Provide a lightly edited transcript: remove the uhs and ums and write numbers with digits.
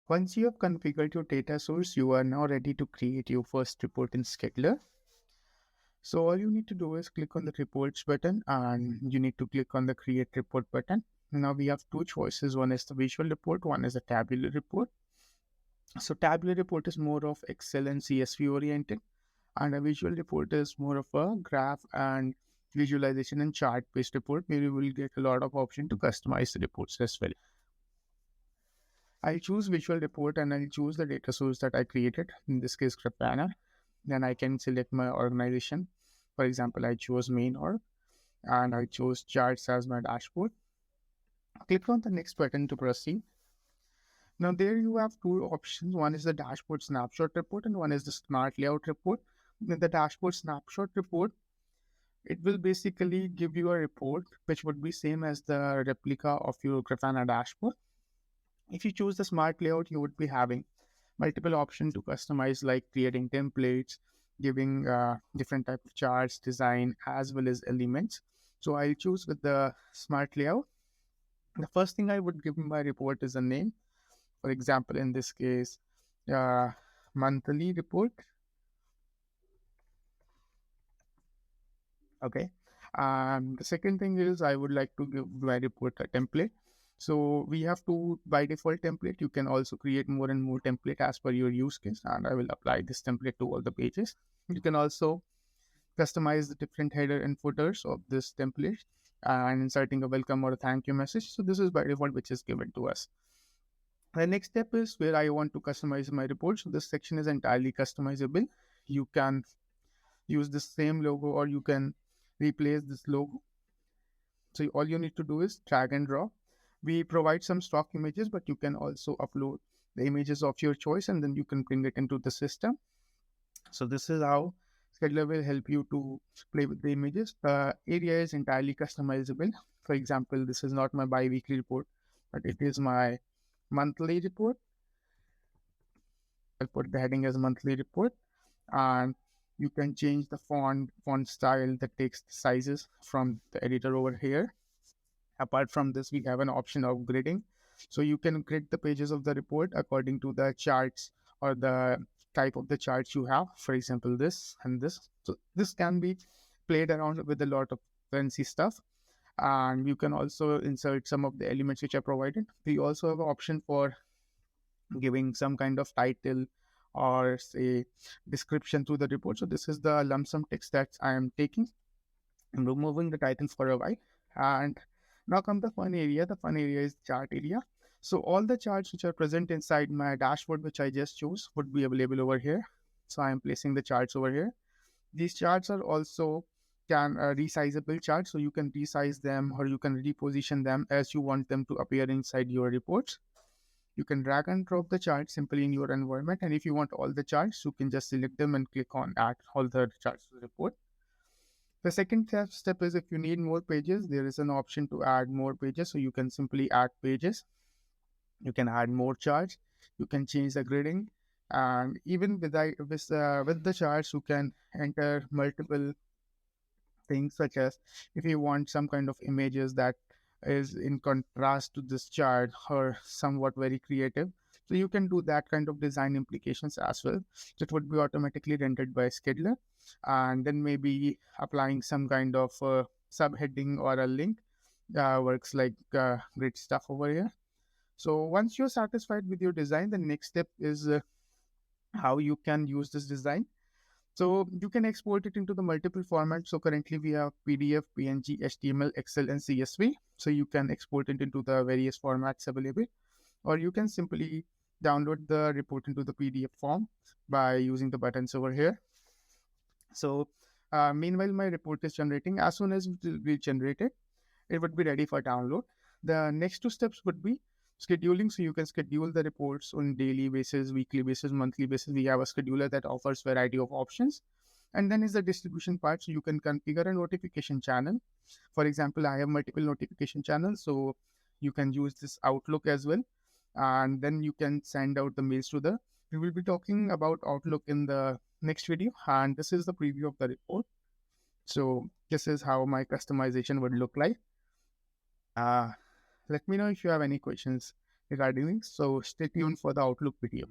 Once you have configured your data source, you are now ready to create your first report in Skedler. So all you need to do is click on the reports button and you need to click on the create report button. Now we have two choices. One is the visual report, one is a tabular report. So tabular report is more of Excel and CSV oriented, and a visual report is more of a graph and visualization and chart based report where you will get a lot of option to customize the reports as well. I'll choose visual report and I'll choose the data source that I created, in this case Grafana. Then I can select my organization. For example, I chose main org and I chose charts as my dashboard. Click on the next button to proceed. Now there you have two options. One is the dashboard snapshot report and one is the smart layout report. In the dashboard snapshot report, it will basically give you a report which would be same as the replica of your Grafana dashboard. If you choose the smart layout, you would be having multiple options to customize, like creating templates, giving different type of charts, design, as well as elements. So I'll choose with the smart layout. The first thing I would give my report is a name. For example, in this case, uh, monthly report. Okay. The second thing is I would like to give my report a template. So we have two by default template. You can also create more and more template as per your use case, and I will apply this template to all the pages. You can also customize the different header and footers of this template and inserting a welcome or a thank you message. So this is by default, which is given to us. The next step is where I want to customize my report. So this section is entirely customizable. You can use the same logo or you can replace this logo. So all you need to do is drag and drop. We provide some stock images, but you can also upload the images of your choice and then you can bring it into the system. So this is how Skedler will help you to play with the images. The area is entirely customizable. For example, this is not my bi-weekly report, but it is my monthly report. I'll put the heading as monthly report, and you can change the font style, the text sizes from the editor over here. Apart from this, we have an option of gridding. So you can grid the pages of the report according to the charts or the type of the charts you have. For example, this and this. So this can be played around with a lot of fancy stuff. And you can also insert some of the elements which are provided. We also have an option for giving some kind of title or say description to the report. So this is the lump sum text that I am taking. I'm removing the title for a while. And now come the fun area. The fun area is chart area. So all the charts which are present inside my dashboard, which I just chose, would be available over here. So I am placing the charts over here. These charts are also resizable charts. So you can resize them or you can reposition them as you want them to appear inside your reports. You can drag and drop the chart simply in your environment. And if you want all the charts, you can just select them and click on add all the charts to the report. The second step is if you need more pages, there is an option to add more pages. So you can simply add pages. You can add more charts. You can change the gridding. And even with the charts, you can enter multiple things, such as if you want some kind of images that is in contrast to this chart or somewhat very creative, so you can do that kind of design implications as well. So it would be automatically rendered by Skedler, and then maybe applying some kind of subheading or a link works like great stuff over here. So once you're satisfied with your design, the next step is how you can use this design. So you can export it into the multiple formats. So currently we have PDF, PNG, HTML, Excel, and CSV. So you can export it into the various formats available, or you can simply download the report into the PDF form by using the buttons over here. So meanwhile, my report is generating. As soon as it will be generated, it would be ready for download. The next two steps would be scheduling. So you can schedule the reports on daily basis, weekly basis, monthly basis. We have a scheduler that offers variety of options. And then is the distribution part. So you can configure a notification channel. For example, I have multiple notification channels. So you can use this Outlook as well. And then you can send out the mails to the, we will be talking about Outlook in the next video. And this is the preview of the report. So this is how my customization would look like. Let me know if you have any questions regarding this. So stay tuned for the Outlook video.